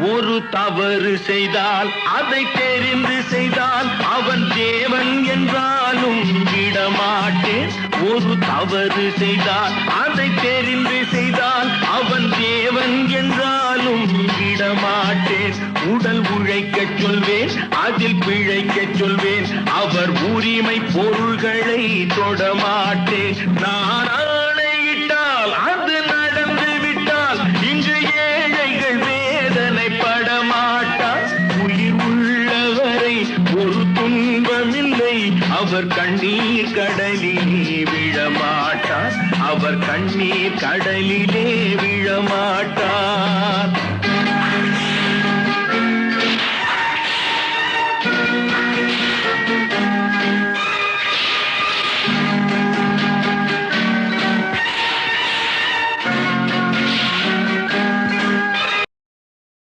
ஒரு தவறு செய்தால் அதை தெரிந்து செய்தால் அவன் தேவன் என்றாலும் விடமாட்டேன். ஒரு தவறு செய்தால் அதை தெரிந்து செய்தால் அவன் தேவன் என்றாலும் விடமாட்டேன். உடல் உழைக்கச் சொல்வேன், அதில் பிழைக்கச் சொல்வேன், அவர் உரிமை பொருள்களை தொடமாட்டேன். நான் ஆணையிட்டால் அது நடந்து விட்டால் இங்கு ஏழைகள் வேதனை படமாட்டார். உயிர் உள்ளவரை ஒரு துன்பமில்லை, அவர் கண்ணீர் கடலிலே விழமாட்டார். அவர் கண்ணீர் கடலிலே